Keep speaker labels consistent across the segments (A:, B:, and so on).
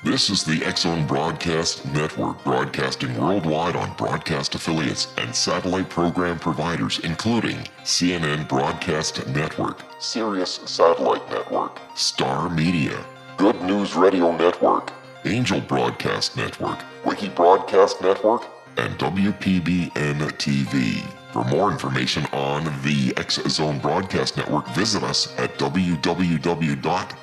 A: This is the X-Zone Broadcast Network, broadcasting worldwide on broadcast affiliates and satellite program providers, including CNN Broadcast Network, Sirius Satellite Network, Star Media, Good News Radio Network, Angel Broadcast Network, Wiki Broadcast Network, and WPBN TV. For more information on the X-Zone Broadcast Network, visit us at www.xzbn.net.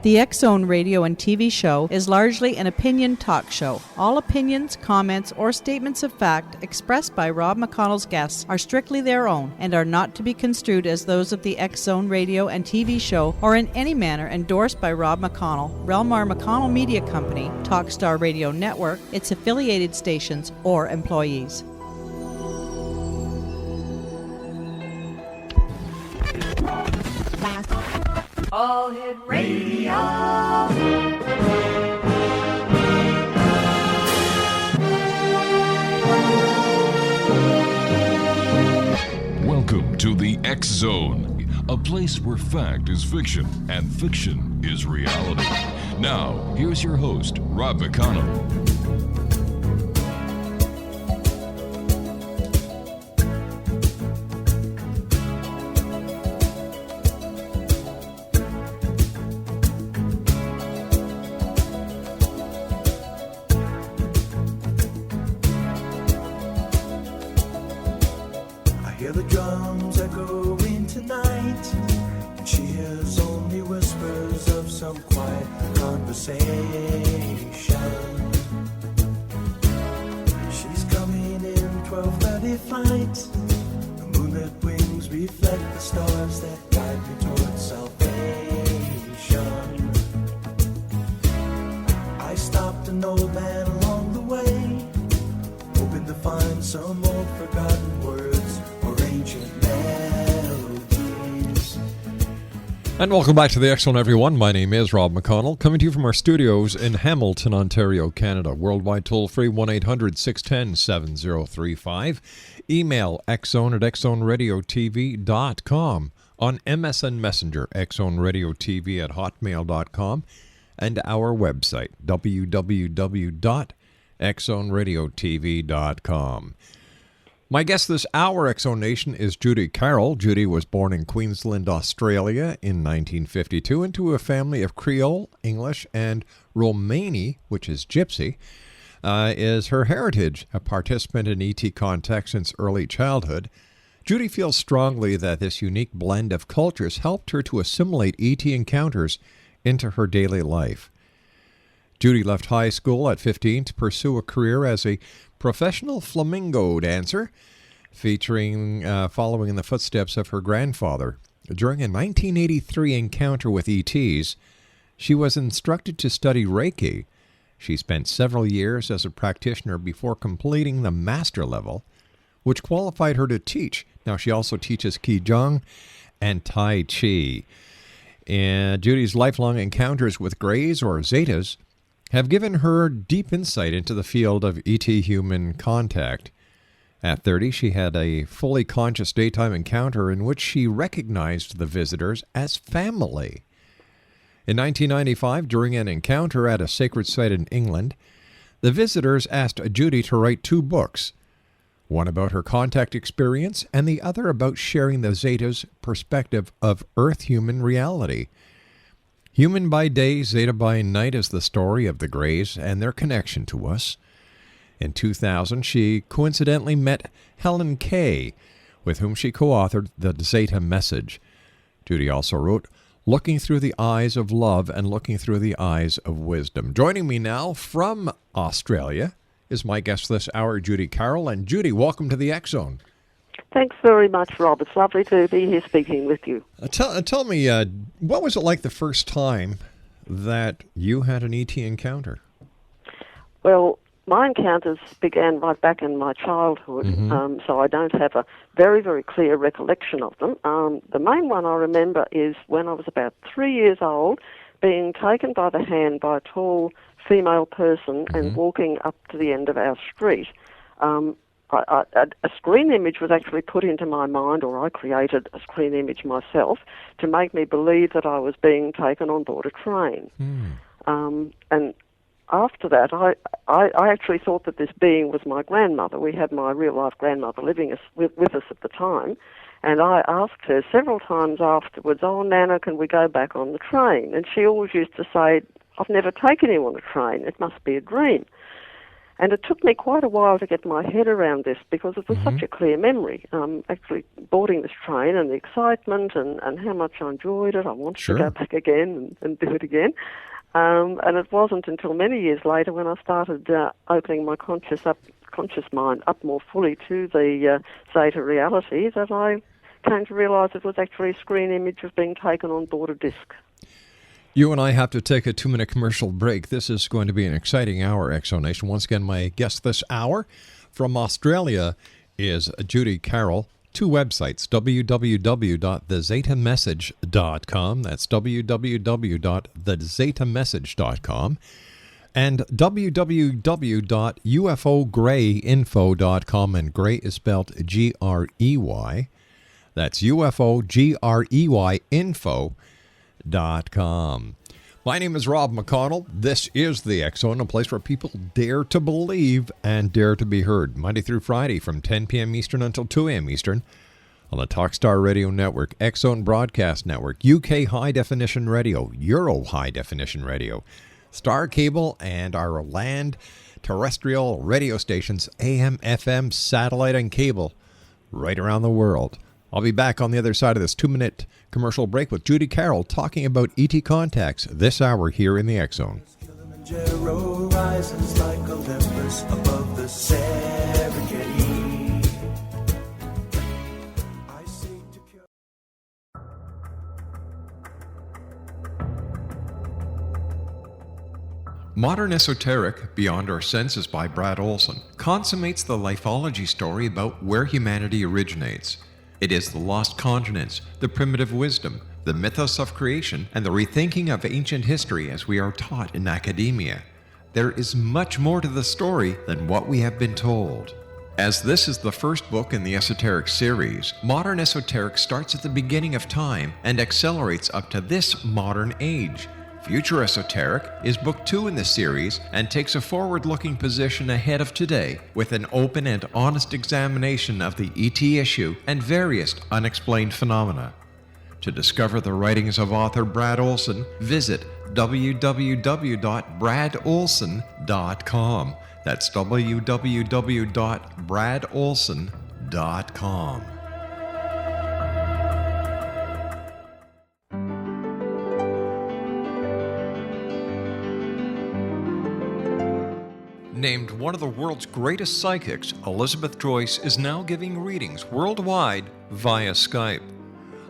B: The X-Zone radio and TV show is largely an opinion talk show. All opinions, comments, or statements of fact expressed by Rob McConnell's guests are strictly their own and are not to be construed as those of the X-Zone radio and TV show or in any manner endorsed by Rob McConnell, Relmar McConnell Media Company, Talkstar Radio Network, its affiliated stations, or employees.
C: All Hit Radio.
D: Welcome to the X-Zone, a place where fact is fiction and fiction is reality. Now, here's your host, Rob McConnell.
E: And welcome back to the X-Zone, everyone. My name is Rob McConnell, coming to you from our studios in Hamilton, Ontario, Canada. Worldwide toll-free, 1-800-610-7035. Email xzone at xzoneradiotv.com. On MSN Messenger, xzoneradiotv at hotmail.com. And our website, www.xzoneradiotv.com. My guest this hour, X-Zone Nation, is Judy Carroll. Judy was born in Queensland, Australia in 1952 into a family of Creole, English, and Romani, which is Gypsy, is her heritage. A participant in ET contact since early childhood, Judy feels strongly that this unique blend of cultures helped her to assimilate ET encounters into her daily life. Judy left high school at 15 to pursue a career as a professional flamingo dancer, following in the footsteps of her grandfather. During a 1983 encounter with ETs, she was instructed to study Reiki. She spent several years as a practitioner before completing the master level, which qualified her to teach. Now, she also teaches Qigong and Tai Chi. And Judy's lifelong encounters with Greys, or Zetas, have given her deep insight into the field of ET-human contact. At 30, she had a fully conscious daytime encounter in which she recognized the visitors as family. In 1995, during an encounter at a sacred site in England, the visitors asked Judy to write 2 books, one about her contact experience and the other about sharing the Zeta's perspective of Earth-human reality. Human by Day, Zeta by Night is the story of the Greys and their connection to us. In 2000, she coincidentally met Helen Kay, with whom she co-authored The Zeta Message. Judy also wrote Looking Through the Eyes of Love and Looking Through the Eyes of Wisdom. Joining me now from Australia is my guest this hour, Judy Carroll. And Judy, welcome to the X-Zone.
F: Thanks very much, Rob. It's lovely to be here speaking with you.
E: Tell me, what was it like the first time that you had an ET encounter?
F: Well, my encounters began right back in my childhood, so I don't have a very, very clear recollection of them. The main one I remember is when I was about 3 years old. being taken by the hand by a tall female person and walking up to the end of our street. A screen image was actually put into my mind, or I created a screen image myself, to make me believe that I was being taken on board a train. And after that, I actually thought that this being was my grandmother. We had my real-life grandmother living with us at the time, and I asked her several times afterwards, "Oh, Nana, can we go back on the train?" And she always used to say, "I've never taken you on a train. It must be a dream." And it took me quite a while to get my head around this because it was such a clear memory. Actually boarding this train and the excitement and how much I enjoyed it. I wanted to go back again and do it again. And it wasn't until many years later when I started opening my conscious mind up more fully to the Zeta reality that I came to realise it was actually a screen image of being taken on board a disc.
E: You and I have to take a 2-minute commercial break. This is going to be an exciting hour, Exonation. Once again, my guest this hour from Australia is Judy Carroll. 2 websites, www.thezetamessage.com. That's www.thezetamessage.com. And www.ufogreyinfo.com. And Grey is spelled Grey. That's ufogreyinfo.com. My name is Rob McConnell. This is the X Zone, a place where people dare to believe and dare to be heard. Monday through Friday from 10 p.m. Eastern until 2 a.m. Eastern on the Talkstar Radio Network, X Zone Broadcast Network, UK High Definition Radio, Euro High Definition Radio, Star Cable, and our land terrestrial radio stations, AM, FM, satellite, and cable right around the world. I'll be back on the other side of this 2-minute commercial break with Judy Carroll talking about ET contacts this hour here in the X Zone.
G: Kilimanjaro rises like Olympus above the Serengeti. I seek to cure.
E: Modern Esoteric, Beyond Our Senses by Brad Olson, consummates the lifeology story about where humanity originates. It is the lost continents, the primitive wisdom, the mythos of creation, and the rethinking of ancient history as we are taught in academia. There is much more to the story than what we have been told. As this is the first book in the Esoteric series, Modern Esoteric starts at the beginning of time and accelerates up to this modern age. Future Esoteric is book 2 in the series and takes a forward-looking position ahead of today with an open and honest examination of the ET issue and various unexplained phenomena. To discover the writings of author Brad Olson, visit www.bradolson.com. That's www.bradolson.com. Named one of the world's greatest psychics, Elizabeth Joyce is now giving readings worldwide via Skype.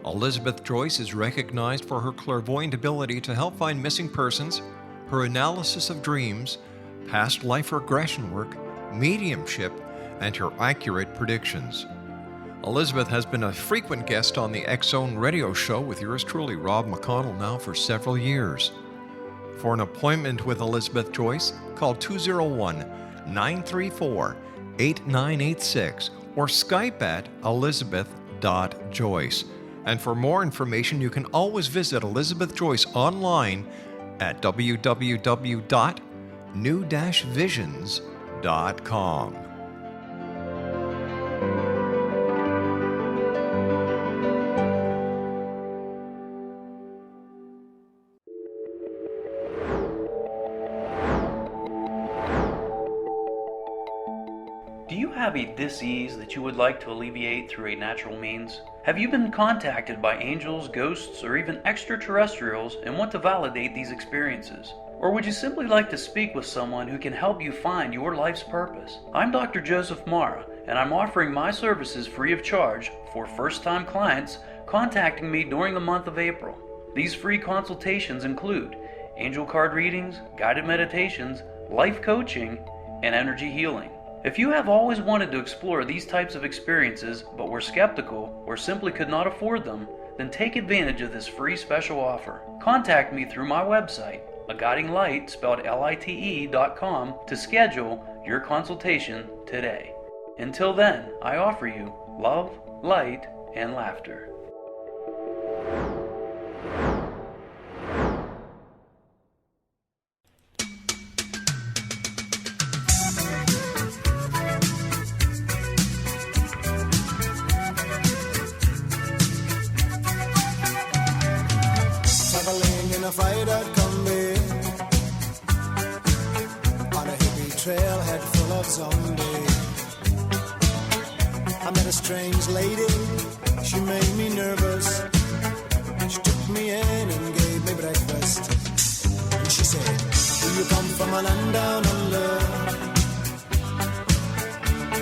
E: Elizabeth Joyce is recognized for her clairvoyant ability to help find missing persons, her analysis of dreams, past life regression work, mediumship, and her accurate predictions. Elizabeth has been a frequent guest on the X Zone radio show with yours truly, Rob McConnell, now for several years. For an appointment with Elizabeth Joyce, call 201-934-8986 or Skype at elizabeth.joyce. And for more information, you can always visit Elizabeth Joyce online at www.new-visions.com.
H: Do you have a dis-ease that you would like to alleviate through a natural means? Have you been contacted by angels, ghosts, or even extraterrestrials and want to validate these experiences? Or would you simply like to speak with someone who can help you find your life's purpose? I'm Dr. Joseph Mara, and I'm offering my services free of charge for first-time clients contacting me during the month of April. These free consultations include angel card readings, guided meditations, life coaching, and energy healing. If you have always wanted to explore these types of experiences but were skeptical or simply could not afford them, then take advantage of this free special offer. Contact me through my website, aguidinglight, spelled lite.com, to schedule your consultation today. Until then, I offer you love, light, and laughter.
G: Traveling in a fighter combi on a hippie trailhead full of zombies. I met a strange lady, she made me nervous. She took me in and gave me breakfast. And she said, do you come from a land down under?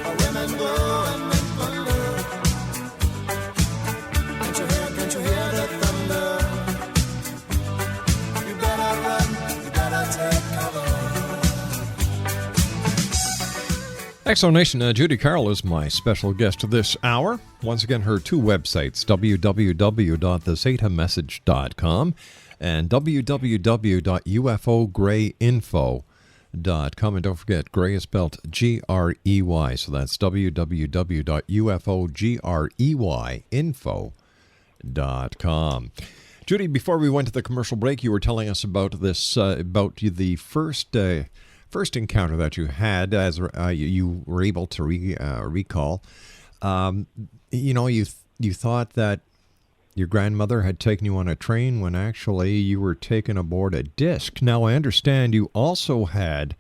G: Where women go and men wonder. Can't you hear the thunder? You better run, you better take cover.
E: Exonation, Judy Carroll is my special guest this hour. Once again, her two websites, www.thezetamessage.com and www.ufograyinfo.com. And don't forget, Gray is spelled Grey, so that's www.ufogreyinfo.com. Judy, before we went to the commercial break, you were telling us about this, about the first encounter that you had, as you were able to recall. You thought that your grandmother had taken you on a train when actually you were taken aboard a disc. Now, I understand you also had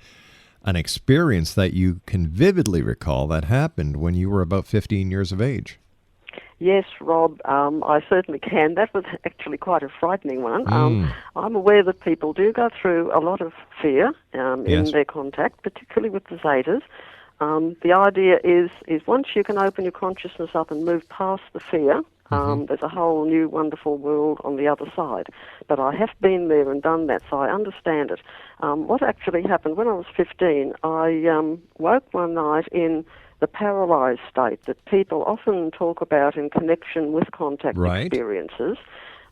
E: an experience that you can vividly recall that happened when you were about 15 years of age.
F: Yes, Rob, I certainly can. That was actually quite a frightening one. I'm aware that people do go through a lot of fear in their contact, particularly with the Zetas. The idea is once you can open your consciousness up and move past the fear, there's a whole new wonderful world on the other side. But I have been there and done that, so I understand it. What actually happened, when I was 15, I woke one night in the paralyzed state that people often talk about in connection with contact experiences,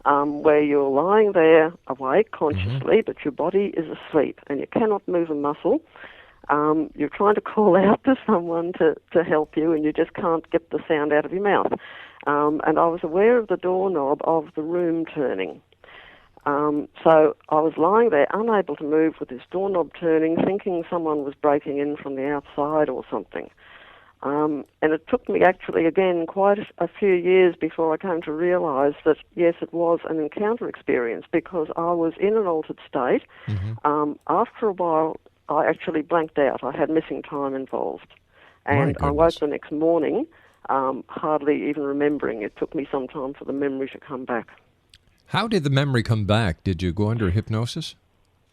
F: where you're lying there awake consciously, but your body is asleep and you cannot move a muscle. You're trying to call out to someone to help you and you just can't get the sound out of your mouth. And I was aware of the doorknob of the room turning. So I was lying there unable to move with this doorknob turning, thinking someone was breaking in from the outside or something. And it took me actually, again, quite a few years before I came to realise that, yes, it was an encounter experience because I was in an altered state. After a while, I actually blanked out. I had missing time involved. And I woke the next morning, hardly even remembering. It took me some time for the memory to come back.
E: How did the memory come back? Did you go under hypnosis?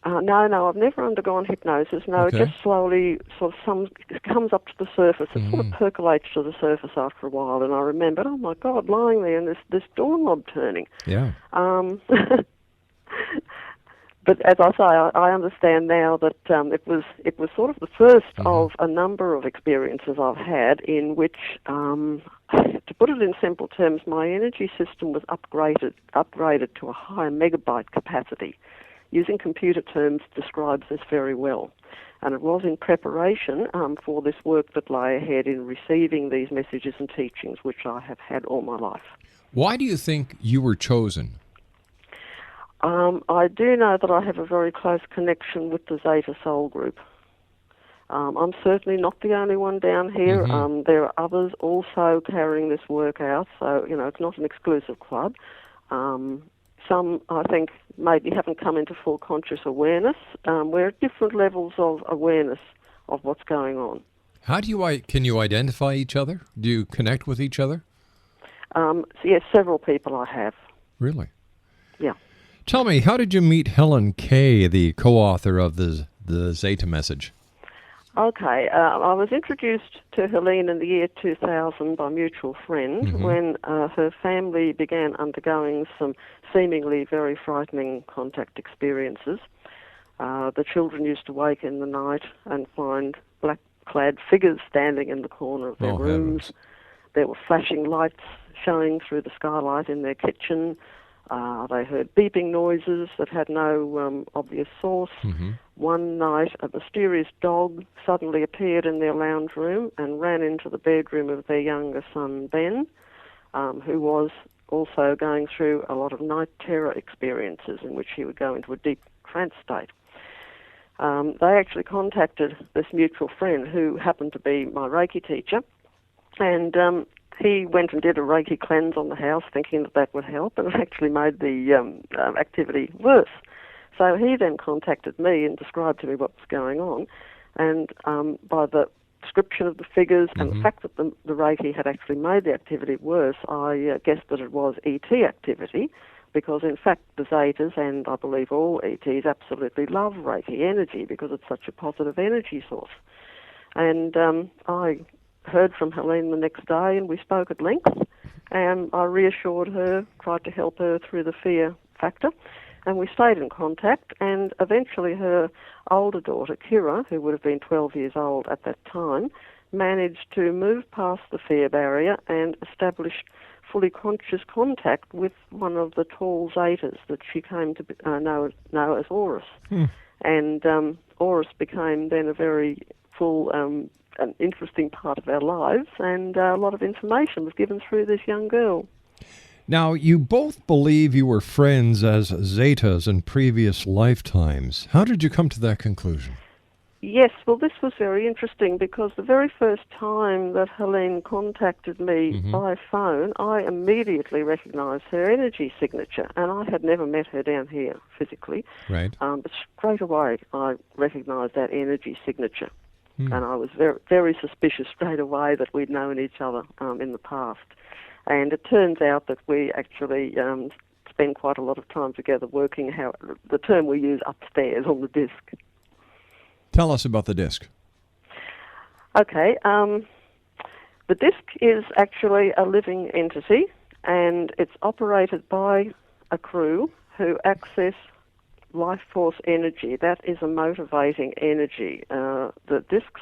F: No, I've never undergone hypnosis. No, It just slowly sort of comes up to the surface. It sort of percolates to the surface after a while, and I remembered, oh my God, lying there and this doorknob turning.
E: Yeah.
F: But as I say, I understand now that it was sort of the first of a number of experiences I've had in which, to put it in simple terms, my energy system was upgraded to a higher megabyte capacity. Using computer terms describes this very well. And it was in preparation for this work that lay ahead in receiving these messages and teachings, which I have had all my life.
E: Why do you think you were chosen?
F: I do know that I have a very close connection with the Zeta Soul Group. I'm certainly not the only one down here. There are others also carrying this work out, so, it's not an exclusive club. Some, I think, maybe haven't come into full conscious awareness. We're at different levels of awareness of what's going on.
E: How do can you identify each other? Do you connect with each other?
F: Yes, several people I have.
E: Really?
F: Yeah.
E: Tell me, how did you meet Helen Kay, the co-author of the Zeta Message?
F: Okay, I was introduced to Helene in the year 2000 by a mutual friend when her family began undergoing some seemingly very frightening contact experiences. The children used to wake in the night and find black-clad figures standing in the corner of their rooms.
E: Heavens.
F: there were flashing lights showing through the skylight in their kitchen. They heard beeping noises that had no obvious source. One night, a mysterious dog suddenly appeared in their lounge room and ran into the bedroom of their younger son, Ben, who was also going through a lot of night terror experiences in which he would go into a deep trance state. They actually contacted this mutual friend who happened to be my Reiki teacher, and he went and did a Reiki cleanse on the house thinking that that would help, and it actually made the activity worse. So he then contacted me and described to me what was going on, and by the description of the figures and the fact that the Reiki had actually made the activity worse, I guessed that it was ET activity, because in fact the Zetas, and I believe all ETs, absolutely love Reiki energy because it's such a positive energy source. And I heard from Helene the next day, and we spoke at length, and I reassured her, tried to help her through the fear factor, and we stayed in contact, and eventually her older daughter, Kira, who would have been 12 years old at that time, managed to move past the fear barrier and establish fully conscious contact with one of the tall Zetas that she came to know as Horus. And Horus became then a very full an interesting part of our lives, and a lot of information was given through this young girl.
E: Now, you both believe you were friends as Zetas in previous lifetimes. How did you come to that conclusion?
F: Yes, well, this was very interesting because the very first time that Helene contacted me by phone, I immediately recognised her energy signature, and I had never met her down here physically.
E: Right.
F: But straight away, I recognised that energy signature. And I was very, very suspicious straight away that we'd known each other in the past. And it turns out that we actually spend quite a lot of time together working how the term we use upstairs on the disc.
E: Tell us about the disc.
F: Okay, the disc is actually a living entity, and it's operated by a crew who access life force energy. That is a motivating energy. The discs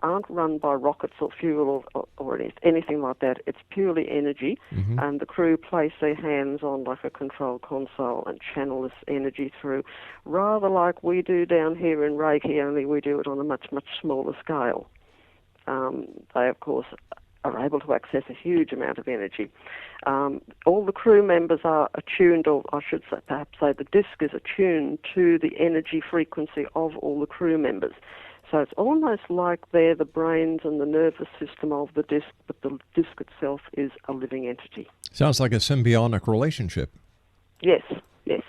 F: aren't run by rockets or fuel or anything like that. It's purely energy, and the crew place their hands on like a control console and channel this energy through, rather like we do down here in Reiki, only we do it on a much, much smaller scale. They, of course, are able to access a huge amount of energy. All the crew members are attuned, or I should say, perhaps say the disc is attuned to the energy frequency of all the crew members. So it's almost like they're the brains and the nervous system of the disc, but the disc itself is a living entity.
E: Sounds like a symbiotic relationship.
F: Yes, yes.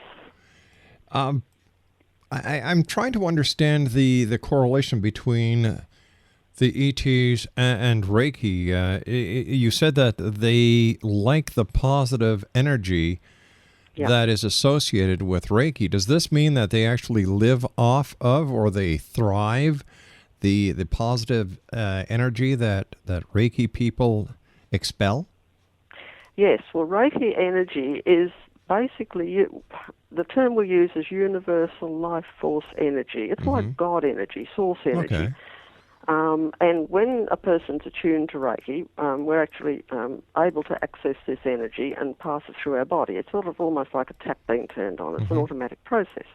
E: I'm trying to understand the correlation between the ETs and Reiki. You said that they like the positive energy that is associated with Reiki. Does this mean that they actually live off of, or they thrive, the positive energy that Reiki people expel?
F: Yes, well, Reiki energy is basically, the term we use is universal life force energy. It's like God energy, source energy.
E: Okay.
F: And when a person's attuned to Reiki, we're actually able to access this energy and pass it through our body. It's sort of almost like a tap being turned on. It's an automatic process.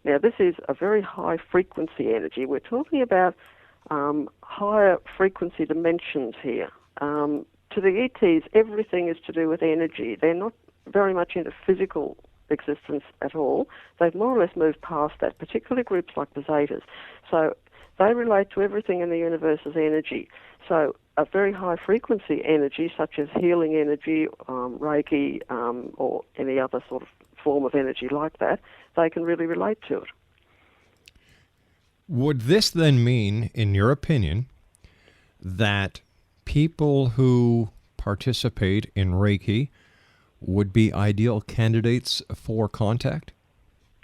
F: Now, this is a very high frequency energy. We're talking about higher frequency dimensions here. To the ETs, everything is to do with energy. They're not very much into physical existence at all. They've more or less moved past that, particularly groups like the Zetas. So they relate to everything in the universe as energy. So a very high frequency energy, such as healing energy, Reiki, or any other sort of form of energy like that, they can really relate to it.
E: Would this then mean, in your opinion, that people who participate in Reiki would be ideal candidates for contact?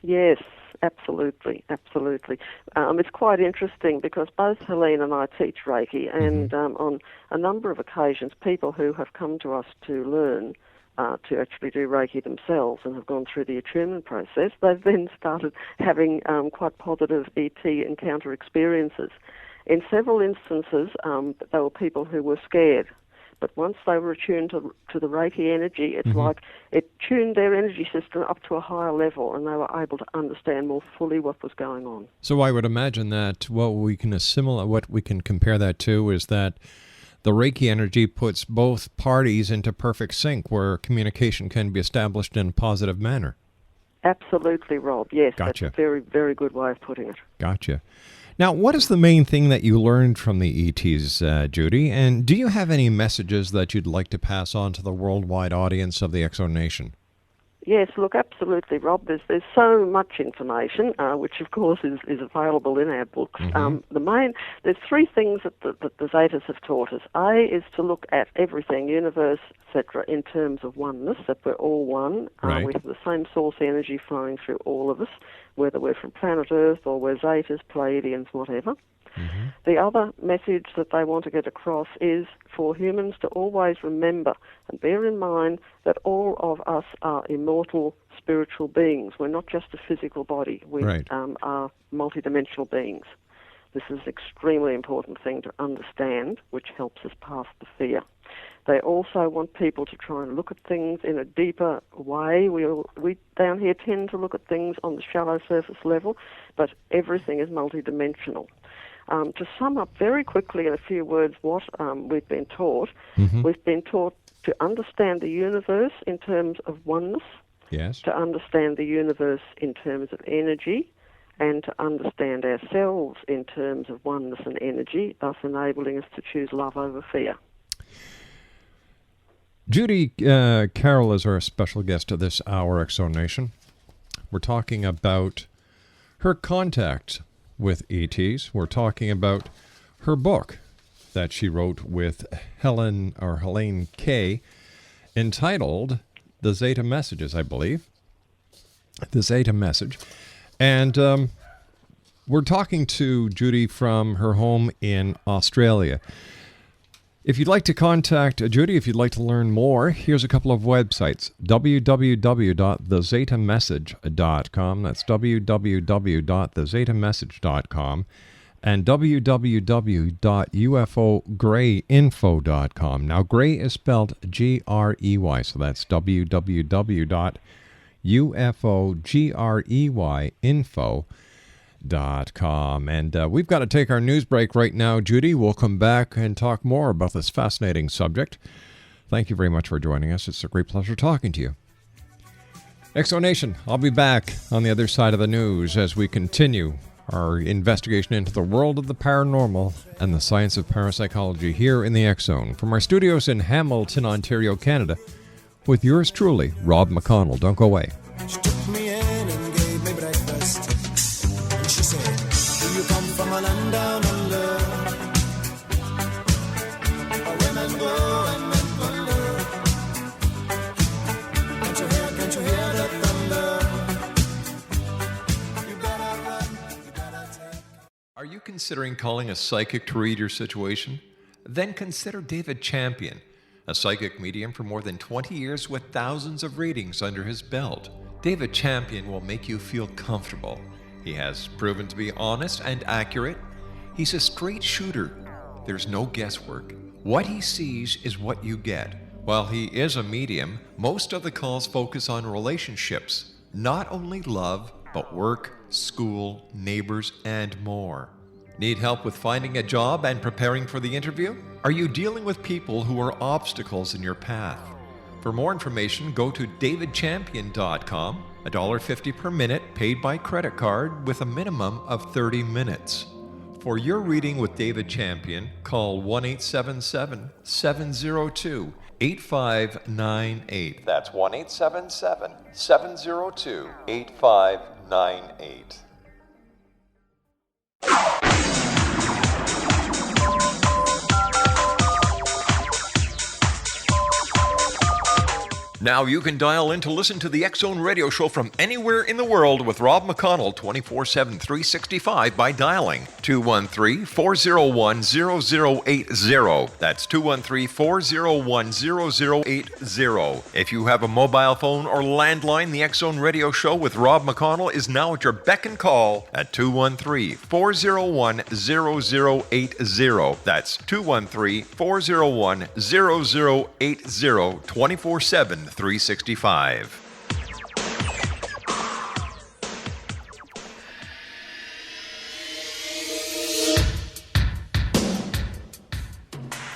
F: Yes, absolutely, absolutely. It's quite interesting because both Helene and I teach Reiki, and on a number of occasions, people who have come to us to learn to actually do Reiki themselves and have gone through the attunement process, they've then started having quite positive ET encounter experiences. In several instances, there were people who were scared but once they were attuned to the Reiki energy, it's like it tuned their energy system up to a higher level, and they were able to understand more fully what was going on.
E: So I would imagine that what we can compare that to is that the Reiki energy puts both parties into perfect sync, where communication can be established in a positive manner.
F: Absolutely, Rob. Yes,
E: Gotcha.
F: That's a very, very good way of putting it.
E: Gotcha. Now, what is the main thing that you learned from the ETs, Judy? And do you have any messages that you'd like to pass on to the worldwide audience of the X-Zone Nation?
F: Yes, look, absolutely, Rob. There's so much information, which of course is available in our books. There's three things that the Zetas have taught us. A is to look at everything, universe, etc., in terms of oneness, that we're all one.
E: Right.
F: We have the same source energy flowing through all of us, whether we're from planet Earth or we're Zetas, Pleiadians, whatever. The other message that they want to get across is for humans to always remember and bear in mind that all of us are immortal spiritual beings. We're not just a physical body. We are multidimensional beings. This is an extremely important thing to understand, which helps us past the fear. They also want people to try and look at things in a deeper way. We down here tend to look at things on the shallow surface level, but everything is multidimensional. To sum up very quickly in a few words what we've been taught, we've been taught to understand the universe in terms of oneness, to understand the universe in terms of energy, and to understand ourselves in terms of oneness and energy, thus enabling us to choose love over fear.
E: Judy Carroll is our special guest of this hour, X-Zone Nation. We're talking about her contact with ETs. We're talking about her book that she wrote with Helene Kay, entitled The Zeta Messages, I believe. The Zeta Message. And we're talking to Judy from her home in Australia. If you'd like to contact Judy, if you'd like to learn more, here's a couple of websites. www.thezetamessage.com. That's www.thezetamessage.com. And www.ufograyinfo.com. Now, Gray is spelled Grey, so that's www.ufogreyinfo.com. And we've got to take our news break right now, Judy. We'll come back and talk more about this fascinating subject. Thank you very much for joining us. It's a great pleasure talking to you. X-Zone Nation, I'll be back on the other side of the news as we continue our investigation into the world of the paranormal and the science of parapsychology here in the X-Zone. From our studios in Hamilton, Ontario, Canada, with yours truly, Rob McConnell. Don't go away.
G: She took me in and gave me breakfast. She said, do you come from a land down under? Where women go and men wonder. Can't you hear the thunder? You gotta run, you gotta take.
E: Are you considering calling a psychic to read your situation? Then consider David Champion, a psychic medium for more than 20 years with thousands of readings under his belt. David Champion will make you feel comfortable. He has proven to be honest and accurate. He's a straight shooter. There's no guesswork. What he sees is what you get. While he is a medium, most of the calls focus on relationships, not only love, but work, school, neighbors, and more. Need help with finding a job and preparing for the interview? Are you dealing with people who are obstacles in your path? For more information, go to davidchampion.com, $1.50 per minute paid by credit card with a minimum of 30 minutes. For your reading with David Champion, call 1-877-702-8598. That's 1-877-702-8598. Now you can dial in to listen to the X-Zone radio show from anywhere in the world with Rob McConnell 24/7, 365 by dialing 213-401-0080. That's 213-401-0080. If you have a mobile phone or landline, the X-Zone radio show with Rob McConnell is now at your beck and call at 213-401-0080. That's 213-401-0080, 24/7, 365.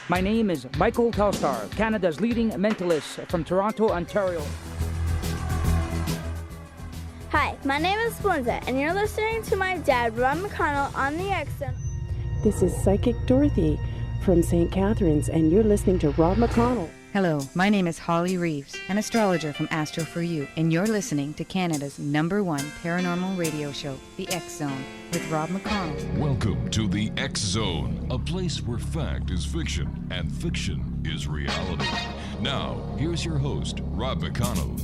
I: My name is Michael Telstar, Canada's leading mentalist from Toronto, Ontario.
J: Hi, my name is Splenda, and you're listening to my dad, Rob McConnell, on the X-Zone.
K: This is Psychic Dorothy from St. Catharines, and you're listening to Rob McConnell.
L: Hello, my name is Holly Reeves, an astrologer from Astro For You, and you're listening to Canada's #1 paranormal radio show, The X-Zone, with Rob McConnell.
D: Welcome to The X-Zone, a place where fact is fiction and fiction is reality. Now, here's your host, Rob McConnell.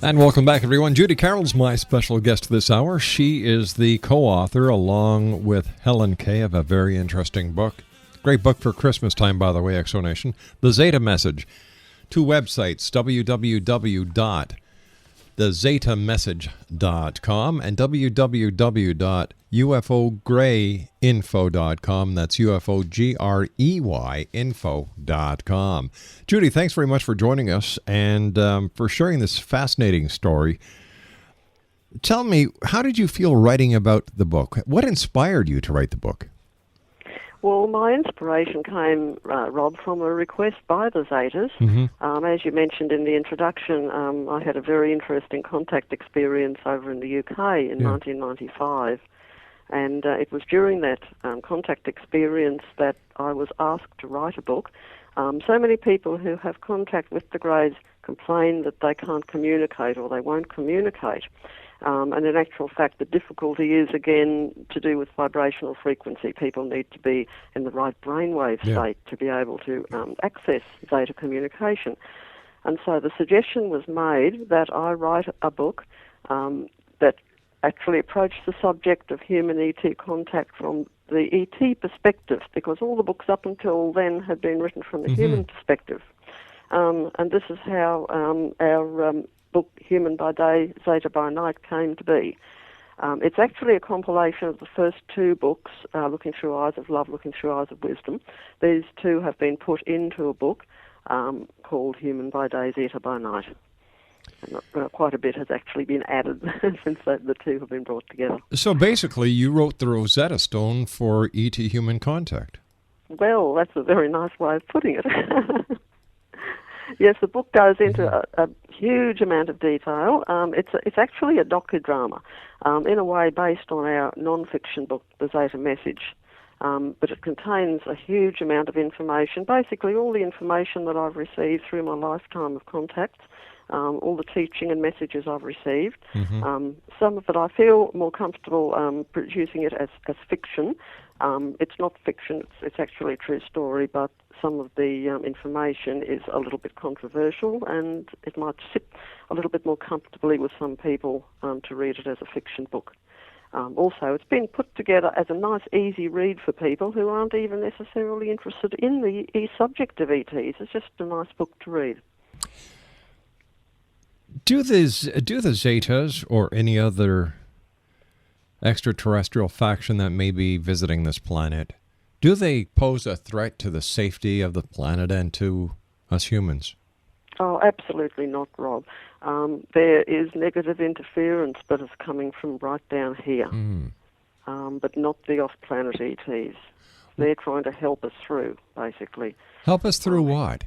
E: And welcome back, everyone. Judy Carroll's my special guest this hour. She is the co-author, along with Helen Kay, of a very interesting book. Great book for Christmas time, by the way, Exonation. The Zeta Message. 2 websites, www.thezetamessage.com and www.ufogreyinfo.com. That's UFOGREY info.com. Judy, thanks very much for joining us and for sharing this fascinating story. Tell me, how did you feel writing about the book? What inspired you to write the book?
F: Well, my inspiration came, Rob, from a request by the Zetas.
E: Mm-hmm.
F: As you mentioned in the introduction, I had a very interesting contact experience over in the UK in 1995. And it was during that contact experience that I was asked to write a book. So many people who have contact with the Greys complain that they can't communicate or they won't communicate. And in actual fact, the difficulty is, again, to do with vibrational frequency. People need to be in the right brainwave state to be able to access Zeta communication. And so the suggestion was made that I write a book that actually approached the subject of human ET contact from the ET perspective, because all the books up until then had been written from the human perspective. And this is how our book, Human by Day, Zeta by Night, came to be. It's actually a compilation of the first 2 books, Looking Through Eyes of Love, Looking Through Eyes of Wisdom. These 2 have been put into a book called Human by Day, Zeta by Night. And quite a bit has actually been added since the 2 have been brought together.
E: So basically, you wrote the Rosetta Stone for ET human contact.
F: Well, that's a very nice way of putting it. Yes, the book goes into a huge amount of detail. It's actually a docudrama, in a way based on our non-fiction book, The Zeta Message. But it contains a huge amount of information, basically all the information that I've received through my lifetime of contacts, all the teaching and messages I've received. Some of it I feel more comfortable producing it as fiction. It's not fiction, it's actually a true story, but some of the information is a little bit controversial, and it might sit a little bit more comfortably with some people to read it as a fiction book. Also, it's been put together as a nice, easy read for people who aren't even necessarily interested in the subject of ETs. It's just a nice book to read.
E: Do the Zetas or any other extraterrestrial faction that may be visiting this planet, do they pose a threat to the safety of the planet and to us humans?
F: Oh, absolutely not, Rob. There is negative interference, but it's coming from right down here, but not the off-planet ETs. They're trying to help us through, basically.
E: Help us through what?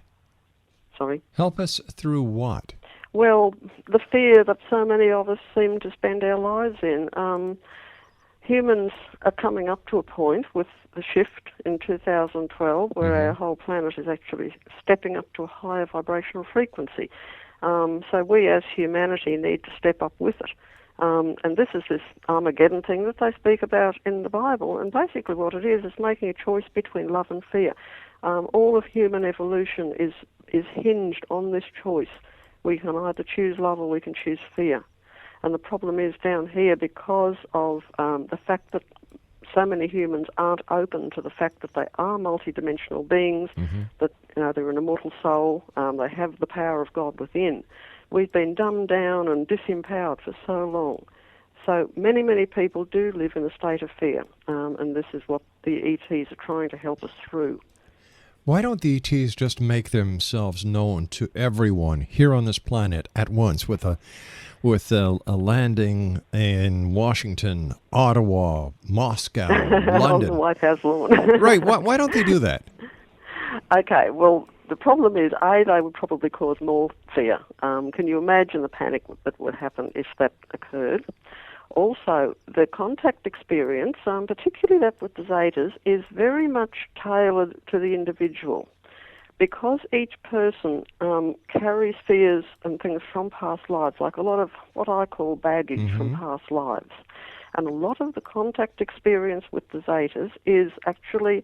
F: Sorry?
E: Help us through what?
F: Well, the fear that so many of us seem to spend our lives in. Humans are coming up to a point with the shift in 2012 where our whole planet is actually stepping up to a higher vibrational frequency. So we as humanity need to step up with it. And this is this Armageddon thing that they speak about in the Bible. And basically what it is making a choice between love and fear. All of human evolution is hinged on this choice. We can either choose love or we can choose fear. And the problem is down here because of the fact that so many humans aren't open to the fact that they are multidimensional beings, that they're an immortal soul, they have the power of God within. We've been dumbed down and disempowered for so long. So many, many people do live in a state of fear, and this is what the ETs are trying to help us through.
E: Why don't the ETs just make themselves known to everyone here on this planet at once with a landing in Washington, Ottawa, Moscow, London?
F: On the White House lawn.
E: Right. Why don't they do that?
F: Okay, well, the problem is, A, they would probably cause more fear. Can you imagine the panic that would happen if that occurred? Also, the contact experience, particularly that with the Zetas, is very much tailored to the individual. Because each person carries fears and things from past lives, like a lot of what I call baggage from past lives. And a lot of the contact experience with the Zetas is actually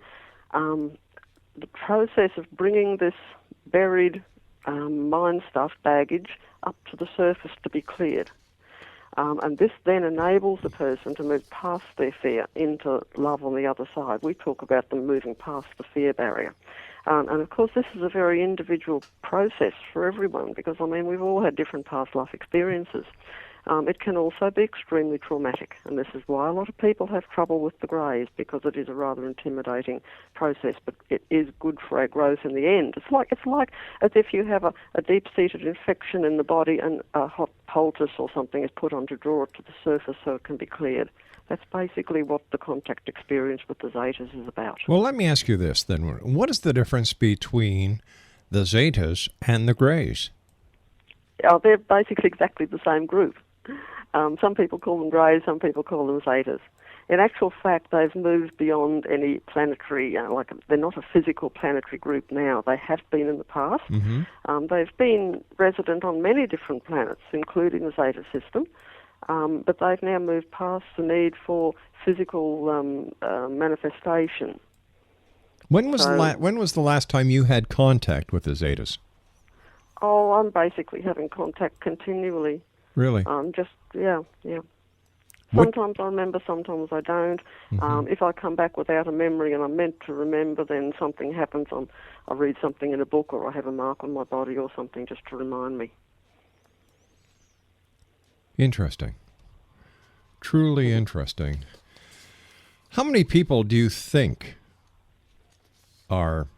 F: the process of bringing this buried mind stuff, baggage, up to the surface to be cleared. And this then enables the person to move past their fear into love on the other side. We talk about them moving past the fear barrier. And of course, this is a very individual process for everyone because, we've all had different past life experiences. It can also be extremely traumatic, and this is why a lot of people have trouble with the greys, because it is a rather intimidating process, but it is good for our growth in the end. It's like as if you have a deep-seated infection in the body and a hot poultice or something is put on to draw it to the surface so it can be cleared. That's basically what the contact experience with the Zetas is about.
E: Well, let me ask you this then. What is the difference between the Zetas and the Greys?
F: Oh, they're basically exactly the same group. Some people call them Greys, some people call them Zetas. In actual fact, they've moved beyond any planetary, they're not a physical planetary group now. They have been in the past. They've been resident on many different planets, including the Zeta system, but they've now moved past the need for physical manifestation.
E: When was the last time you had contact with the Zetas?
F: Oh, I'm basically having contact continually.
E: Really?
F: Yeah. Sometimes I remember, sometimes I don't. If I come back without a memory and I'm meant to remember, then something happens. I read something in a book or I have a mark on my body or something just to remind me.
E: Interesting. Truly interesting. How many people do you think are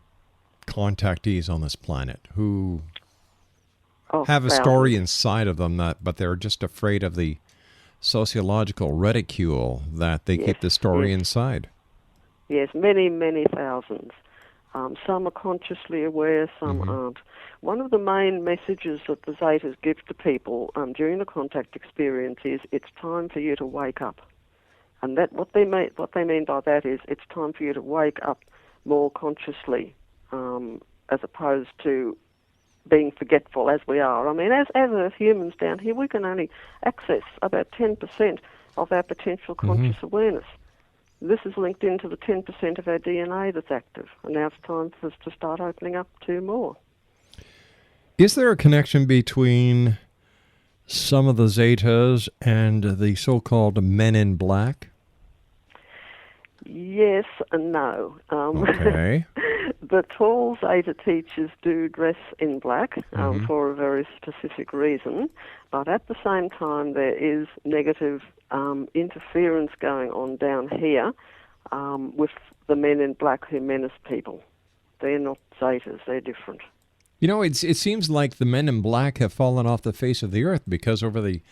E: contactees on this planet who have a story inside of them but they're just afraid of the sociological ridicule that they keep the story inside?
F: Yes, many, many thousands. Some are consciously aware, some aren't. One of the main messages that the Zetas give to people during the contact experience is it's time for you to wake up. And that what they mean by that is it's time for you to wake up more consciously as opposed to being forgetful as we are. As Earth humans down here, we can only access about 10% of our potential conscious awareness. This is linked into the 10% of our DNA that's active, and now it's time for us to start opening up to more.
E: Is there a connection between some of the Zetas and the so-called Men in Black?
F: Yes and no.
E: Okay.
F: The tall Zeta teachers do dress in black for a very specific reason, but at the same time there is negative interference going on down here with the Men in Black who menace people. They're not Zetas, they're different.
E: You know, it seems like the men in black have fallen off the face of the earth, because over the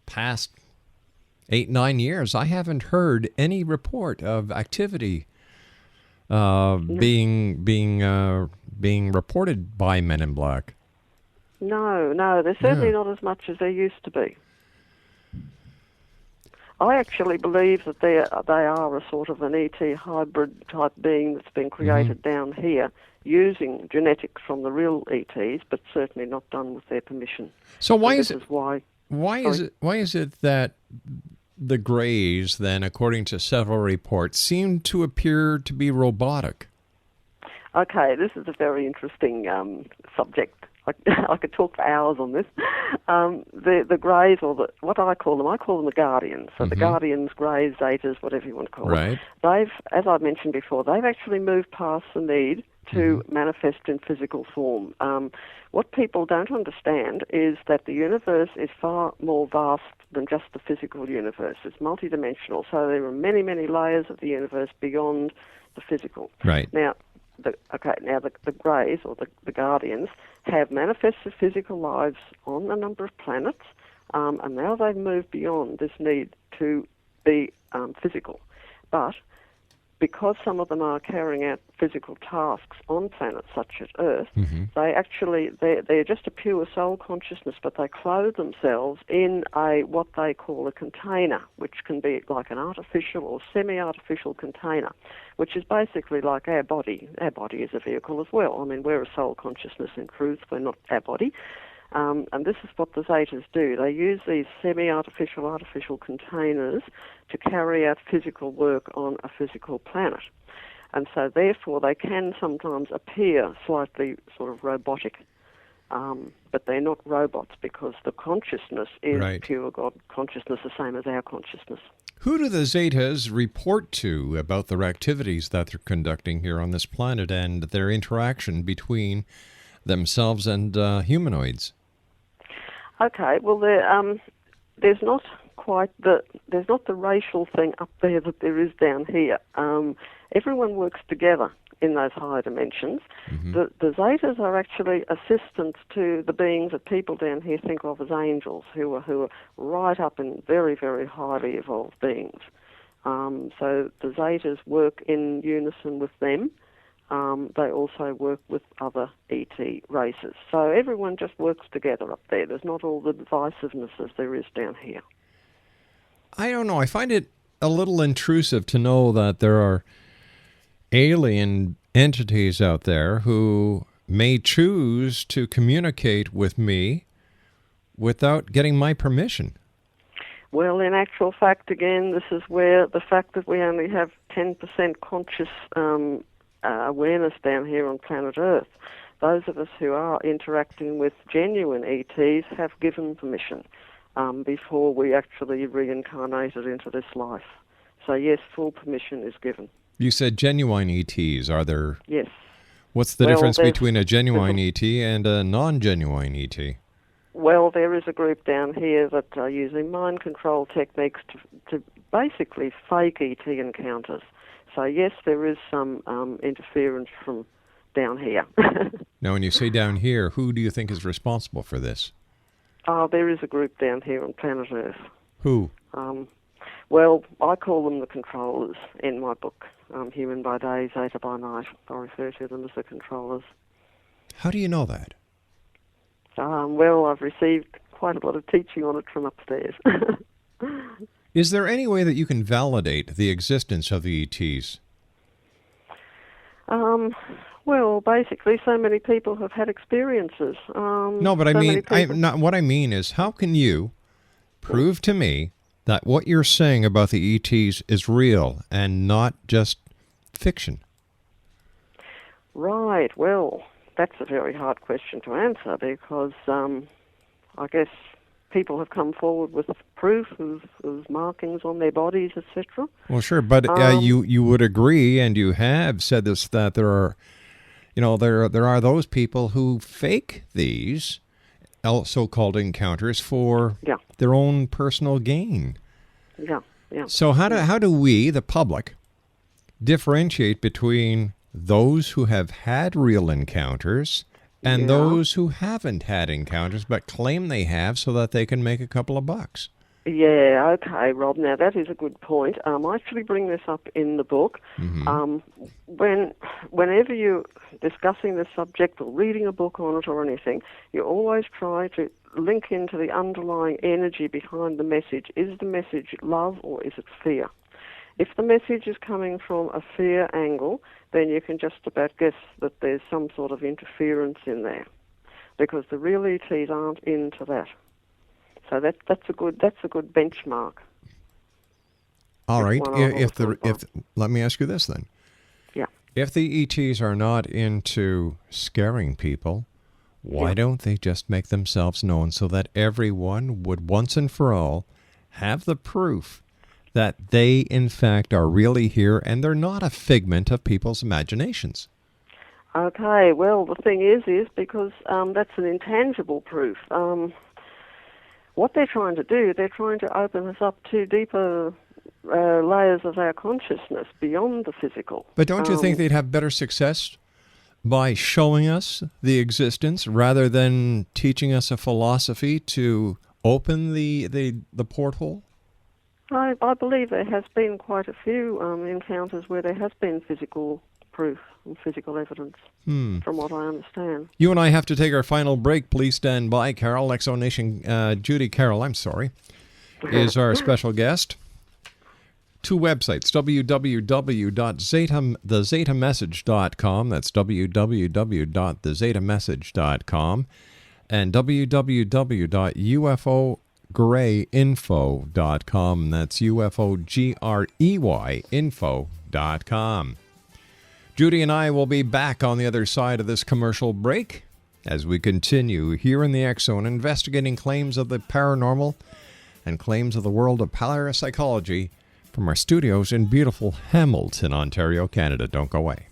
E: past 8-9 years, I haven't heard any report of activity being reported by men in black.
F: No, there's certainly not as much as there used to be. I actually believe that they are a sort of an ET hybrid type being that's been created down here using genetics from the real ETs, but certainly not done with their permission.
E: So why is it that the Greys, then, according to several reports, seem to appear to be robotic?
F: Okay, this is a very interesting subject. I could talk for hours on this. The Greys, or what I call them the Guardians. So the Guardians, Greys, Zetas, whatever you want to call them. They've, as I mentioned before, they've actually moved past the need to manifest in physical form. What people don't understand is that the universe is far more vast than just the physical universe. It's multidimensional, so there are many, many layers of the universe beyond the physical.
E: Right.
F: Now, the Greys, or the Guardians, have manifested physical lives on a number of planets, and now they've moved beyond this need to be physical. But because some of them are carrying out physical tasks on planets such as Earth, they're just a pure soul consciousness, but they clothe themselves in what they call a container, which can be like an artificial or semi-artificial container, which is basically like our body. Our body is a vehicle as well. I mean, we're a soul consciousness in truth, we're not our body. And this is what the Zetas do. They use these artificial containers to carry out physical work on a physical planet. And so therefore they can sometimes appear slightly sort of robotic, but they're not robots, because the consciousness is pure God consciousness, the same as our consciousness.
E: Who do the Zetas report to about their activities that they're conducting here on this planet and their interaction between themselves and humanoids?
F: Okay, well, there's not the racial thing up there that there is down here. Everyone works together in those higher dimensions. The Zetas are actually assistants to the beings that people down here think of as angels, who are right up in very, very highly evolved beings. So the Zetas work in unison with them. They also work with other ET races. So everyone just works together up there. There's not all the divisiveness as there is down here.
E: I don't know. I find it a little intrusive to know that there are alien entities out there who may choose to communicate with me without getting my permission.
F: Well, in actual fact, again, this is where the fact that we only have 10% conscious awareness down here on planet Earth. Those of us who are interacting with genuine ETs have given permission before we actually reincarnated into this life. So yes, full permission is given.
E: You said genuine ETs. Are there?
F: Yes.
E: What's the difference between a genuine ET and a non-genuine ET?
F: Well, there is a group down here that are using mind control techniques to basically fake ET encounters. So yes, there is some interference from down here.
E: Now, when you say down here, who do you think is responsible for this?
F: There is a group down here on planet Earth.
E: Who?
F: Well, I call them the controllers in my book, Human by Day, Zeta by Night. I refer to them as the controllers.
E: How do you know that?
F: Well, I've received quite a lot of teaching on it from upstairs.
E: Is there any way that you can validate the existence of the ETs?
F: Well, basically, so many people have had experiences.
E: No, but I mean, what I mean is, how can you prove to me that what you're saying about the ETs is real and not just fiction?
F: Right. Well, that's a very hard question to answer, because I guess people have come forward with proof of markings on their bodies, etc.
E: Well, sure, but you would agree, and you have said this, that there are, there are those people who fake these so-called encounters for their own personal gain.
F: Yeah.
E: So how do we, the public, differentiate between those who have had real encounters And
F: Yeah.
E: those who haven't had encounters but claim they have so that they can make a couple of bucks.
F: Yeah, okay, Rob. Now, that is a good point. I actually bring this up in the book. Whenever you're discussing the subject or reading a book on it or anything, you always try to link into the underlying energy behind the message. Is the message love or is it fear? If the message is coming from a fear angle, then you can just about guess that there's some sort of interference in there, because the real ETs aren't into that. So that's a good benchmark.
E: All right. Let me ask you this then.
F: Yeah.
E: If the ETs are not into scaring people, why don't they just make themselves known so that everyone would once and for all have the proof that they in fact are really here and they're not a figment of people's imaginations?
F: Okay. Well, the thing is because that's an intangible proof. What they're trying to do, they're trying to open us up to deeper layers of our consciousness beyond the physical.
E: But don't you think they'd have better success by showing us the existence rather than teaching us a philosophy to open the porthole?
F: I believe there has been quite a few encounters where there has been physical proof and physical evidence, from what I understand.
E: You and I have to take our final break. Please stand by. Carol, Exonation, Judy Carroll, is our special guest. Two websites, www.thezetamessage.com, that's www.thezetamessage.com, and www.ufogreyinfo.com, that's UFOGREY info.com. Judy and I will be back on the other side of this commercial break as we continue here in the X Zone investigating claims of the paranormal and claims of the world of parapsychology from our studios in beautiful Hamilton, Ontario, Canada. Don't go away.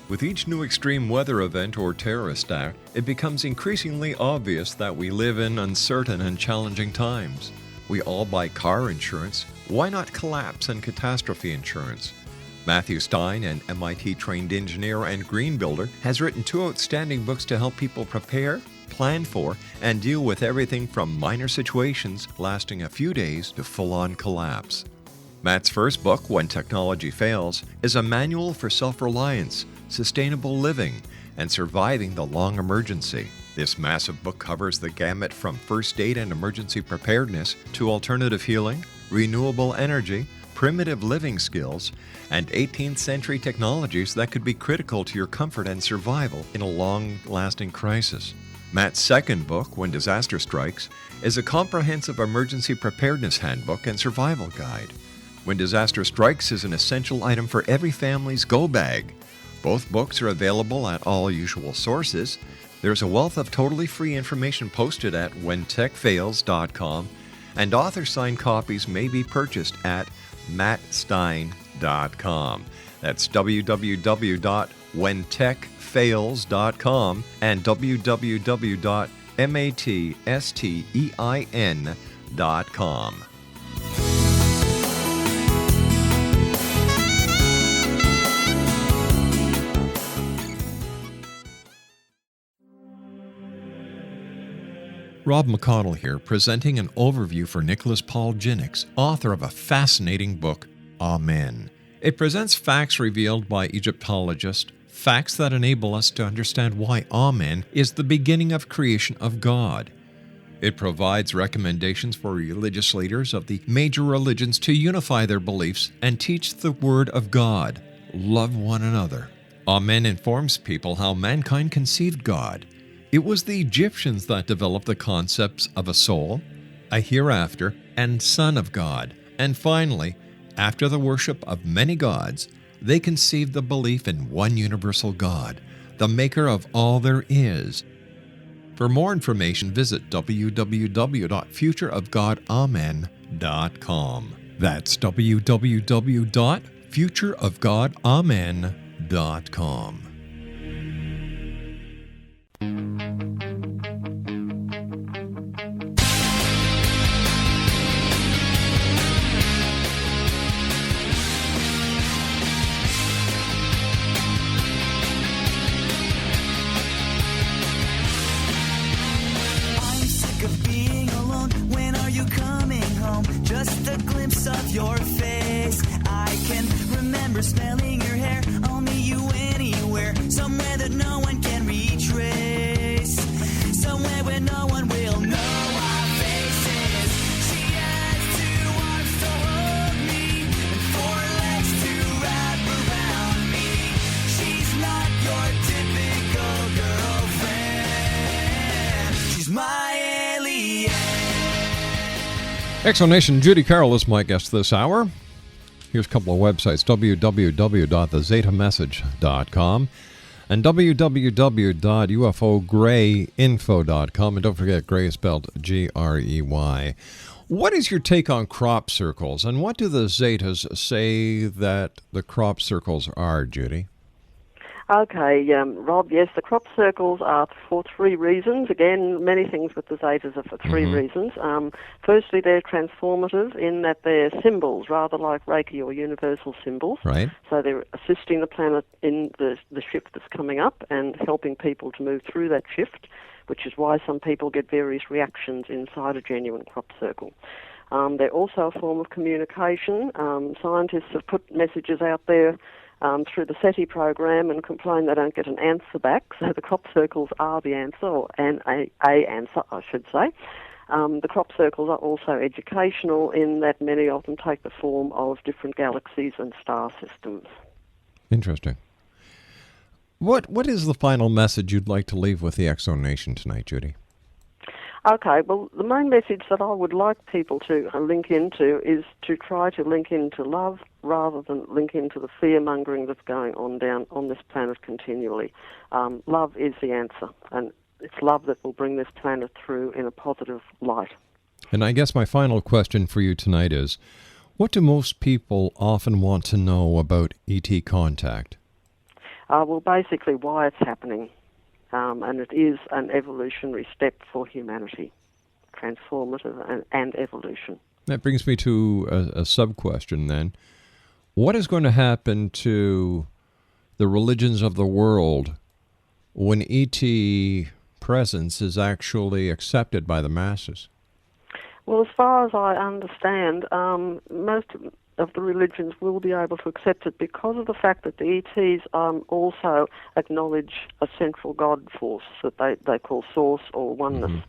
E: With each new extreme weather event or terrorist act, it becomes increasingly obvious that we live in uncertain and challenging times. We all buy car insurance. Why not collapse and catastrophe insurance? Matthew Stein, an MIT-trained engineer and green builder, has written 2 outstanding books to help people prepare, plan for, and deal with everything from minor situations lasting a few days to full-on collapse. Matt's first book, When Technology Fails, is a manual for self-reliance, sustainable living, and surviving the long emergency. This massive book covers the gamut from first aid and emergency preparedness to alternative healing, renewable energy, primitive living skills, and 18th century technologies that could be critical to your comfort and survival in a long-lasting crisis. Matt's second book, When Disaster Strikes, is a comprehensive emergency preparedness handbook and survival guide. When Disaster Strikes is an essential item for every family's go bag. Both books are available at all usual sources. There's a wealth of totally free information posted at whentechfails.com, and author-signed copies may be purchased at mattstein.com. That's www.whentechfails.com and www.mattstein.com. Rob McConnell here, presenting an overview for Nicholas Paul Jennings, author of a fascinating book, Amen. It presents facts revealed by Egyptologists, facts that enable us to understand why Amen is the beginning of creation of God. It provides recommendations for religious leaders of the major religions to unify their beliefs and teach the Word of God. Love one another. Amen informs people how mankind conceived God. It was the Egyptians that developed the concepts of a soul, a hereafter, and Son of God. And finally, after the worship of many gods, they conceived the belief in one universal God, the maker of all there is. For more information, visit www.futureofgodamen.com. That's www.futureofgodamen.com.
M: Just a glimpse of your face. I can remember smelling your hair. I'll meet you anywhere, somewhere that no one can retrace, somewhere where no one will know our faces. She has 2 arms to hold me and 4 legs to wrap around me. She's not your typical girlfriend. She's my alien.
E: Exonation, Judy Carroll is my guest this hour. Here's a couple of websites, www.thezetamessage.com and www.ufograyinfo.com. And don't forget, Gray is spelled Grey. What is your take on crop circles, and what do the Zetas say that the crop circles are, Judy?
F: Okay, Rob, yes, the crop circles are for 3 reasons. Again, many things with the Zetas are for 3 reasons. Firstly, they're transformative in that they're symbols, rather like Reiki or universal symbols.
E: Right.
F: So they're assisting the planet in the shift that's coming up and helping people to move through that shift, which is why some people get various reactions inside a genuine crop circle. They're also a form of communication. Scientists have put messages out there through the SETI program and complain they don't get an answer back. So the crop circles are the answer, or a answer, I should say. The crop circles are also educational in that many of them take the form of different galaxies and star systems.
E: Interesting. What is the final message you'd like to leave with the Exo Nation tonight, Judy?
F: Okay, well, the main message that I would like people to link into is to try to link into love rather than link into the fear-mongering that's going on down on this planet continually. Love is the answer, and it's love that will bring this planet through in a positive light.
E: And I guess my final question for you tonight is, what do most people often want to know about ET contact?
F: Well, basically why it's happening. And it is an evolutionary step for humanity, transformative and evolution.
E: That brings me to a sub-question then. What is going to happen to the religions of the world when ET presence is actually accepted by the masses?
F: Well, as far as I understand, most of the religions will be able to accept it because of the fact that the ETs also acknowledge a central God force that they call source or oneness.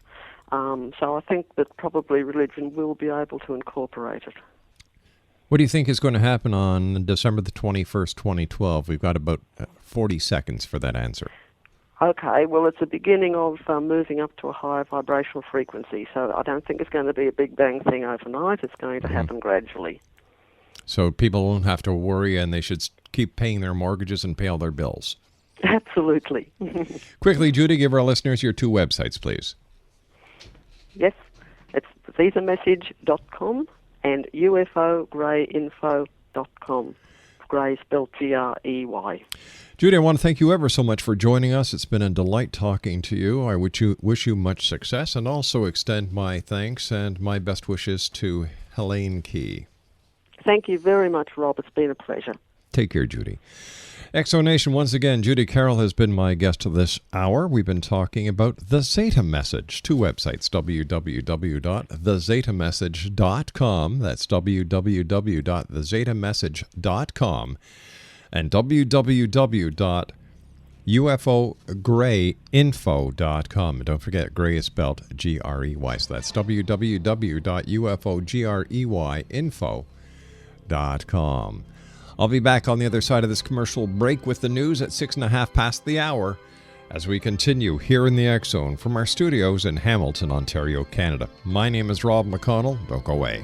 F: So I think that probably religion will be able to incorporate it.
E: What do you think is going to happen on December the 21st, 2012? We've got about 40 seconds for that answer.
F: Okay, well, it's the beginning of moving up to a higher vibrational frequency, so I don't think it's going to be a big bang thing overnight. It's going to happen gradually.
E: So people won't have to worry, and they should keep paying their mortgages and pay all their bills.
F: Absolutely.
E: Quickly, Judy, give our listeners your 2 websites, please.
F: Yes, it's zetamessage.com and ufograyinfo.com. Gray spelled Grey.
E: Judy, I want to thank you ever so much for joining us. It's been a delight talking to you. I wish you much success, and also extend my thanks and my best wishes to Helene Key.
F: Thank you very much, Rob. It's been a pleasure.
E: Take care, Judy. Exo Nation, once again, Judy Carroll has been my guest this hour. We've been talking about the Zeta Message. 2 websites, www.thezetamessage.com. That's www.thezetamessage.com. And www.ufograyinfo.com. And don't forget, Gray is spelled Grey. So that's www.ufograyinfo.com. I'll be back on the other side of this commercial break with the news at 6:30 past the hour as we continue here in the X Zone from our studios in Hamilton, Ontario, Canada. My name is Rob McConnell. Don't go away.